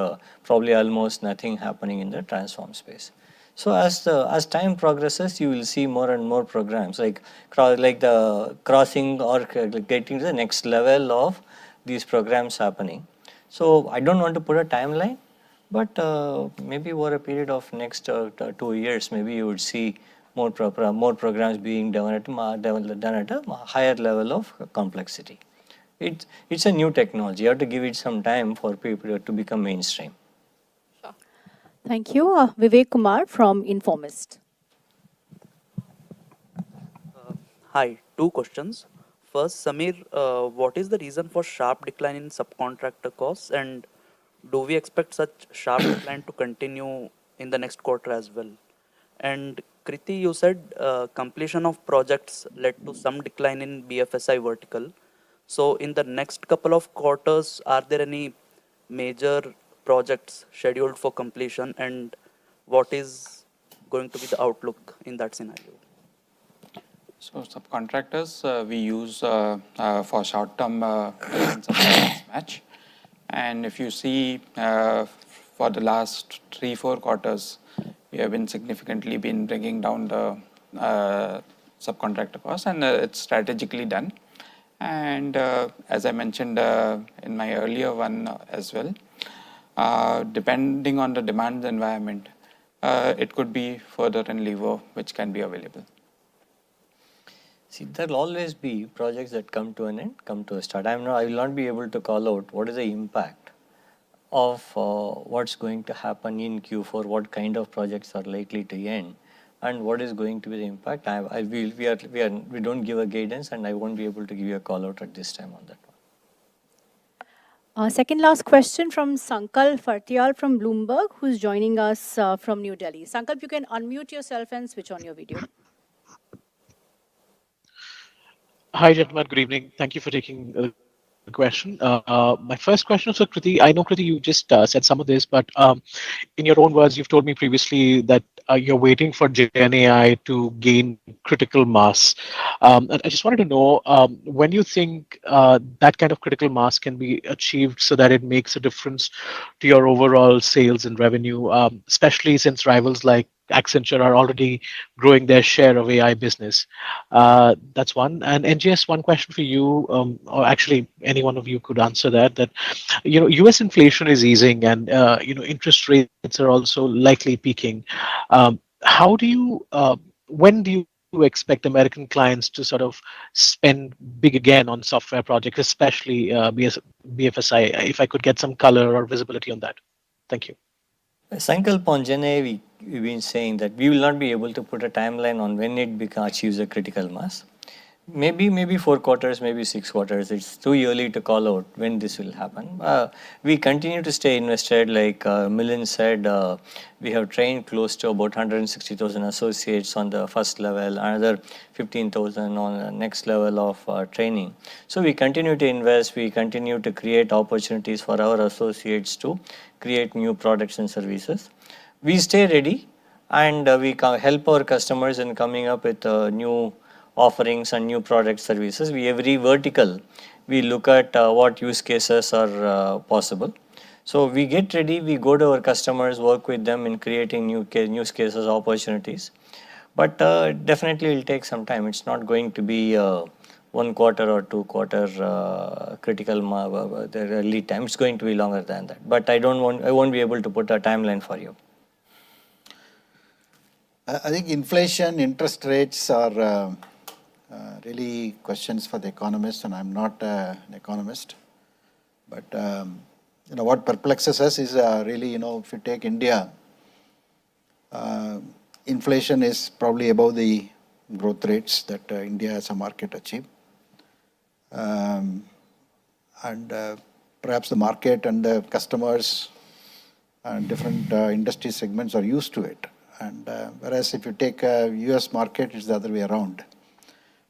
probably almost nothing happening in the transform space. So as time progresses, you will see more and more programs like the crossing or getting to the next level of these programs happening. So I don't want to put a timeline, but maybe over a period of next 2 years, maybe you would see more programs being done at a higher level of complexity. It's a new technology. You have to give it some time for people to become mainstream. Thank you. Vivek Kumar from Informist. Hi, 2 questions. First, Samir, what is the reason for sharp decline in subcontractor costs, and do we expect such sharp decline to continue in the next quarter as well? And Krithi, you said completion of projects led to some decline in BFSI vertical. So in the next couple of quarters, are there any major projects scheduled for completion, and what is going to be the outlook in that scenario? So subcontractors we use for short-term match, and if you see for the last 3-4 quarters, we have been significantly bringing down the subcontractor cost, and it's strategically done. And as I mentioned in my earlier one as well, depending on the demand environment, it could be further and lever which can be available. See, there will always be projects that come to an end, come to a start. I will not be able to call out what is the impact of what's going to happen in Q4, what kind of projects are likely to end, and what is going to be the impact. We don't give a guidance, and I won't be able to give you a call out at this time on that one. Second last question from Sankalp Fartial from Bloomberg, who's joining us from New Delhi. Sankalp, you can unmute yourself and switch on your video. Hi, gentlemen. Good evening. Thank you for taking the question. My first question is for Krithi. I know, Krithi, you just said some of this, but in your own words, you've told me previously that you're waiting for Gen AI to gain critical mass. And I just wanted to know when you think that kind of critical mass can be achieved so that it makes a difference to your overall sales and revenue, especially since rivals like Accenture are already growing their share of AI business. That's one. And NGS, one question for you, or actually any one of you could answer that. That U.S. inflation is easing, and interest rates are also likely peaking. How do you? When do you expect American clients to sort of spend big again on software projects, especially BFSI? If I could get some color or visibility on that. Thank you. Sankalp, on Gen AI, we've been saying that we will not be able to put a timeline on when it achieves a critical mass. Maybe 4 quarters, maybe 6 quarters. It's too early to call out when this will happen. We continue to stay invested. Like Milind said, we have trained close to about 160,000 associates on the first level, another 15,000 on the next level of training. So we continue to invest. We continue to create opportunities for our associates to create new products and services. We stay ready, and we help our customers in coming up with new offerings and new product services. Every vertical, we look at what use cases are possible. So we get ready, we go to our customers, work with them in creating new use cases, opportunities. But definitely it will take some time. It's not going to be 1 quarter or 2 quarter critical lead time. It's going to be longer than that. But I won't be able to put a timeline for you. I think inflation, interest rates are really questions for the economists, and I'm not an economist. But what perplexes us is really, if you take India, inflation is probably above the growth rates that India as a market achieve. And perhaps the market and the customers and different industry segments are used to it. And whereas if you take a US market, it's the other way around.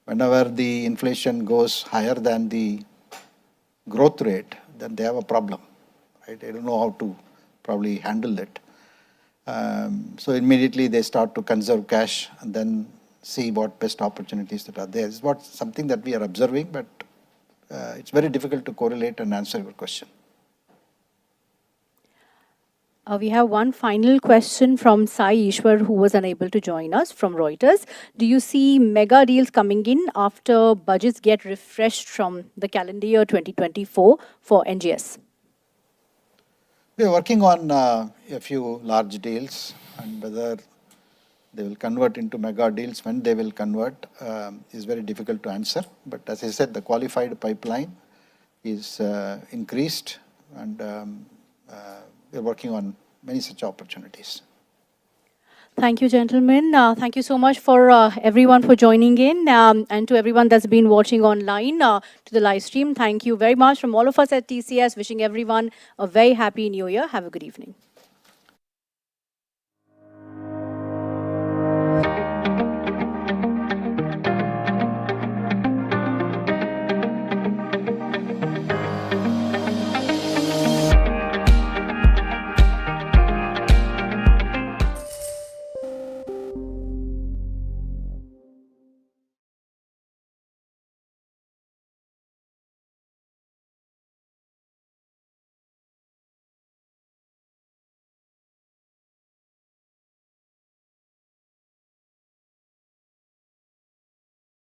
Whenever the inflation goes higher than the growth rate, then they have a problem, right? They don't know how to probably handle it. So immediately they start to conserve cash and then see what best opportunities that are there. It's something that we are observing, but it's very difficult to correlate and answer your question. We have one final question from Sai Ishwar, who was unable to join us, from Reuters. Do you see mega deals coming in after budgets get refreshed from the calendar year 2024 for NGS? We are working on a few large deals, and whether they will convert into mega deals, when they will convert, is very difficult to answer. But as I said, the qualified pipeline is increased, and we're working on many such opportunities. Thank you, gentlemen. Thank you so much for everyone for joining in, and to everyone that's been watching online to the live stream. Thank you very much from all of us at TCS. Wishing everyone a very happy New Year. Have a good evening.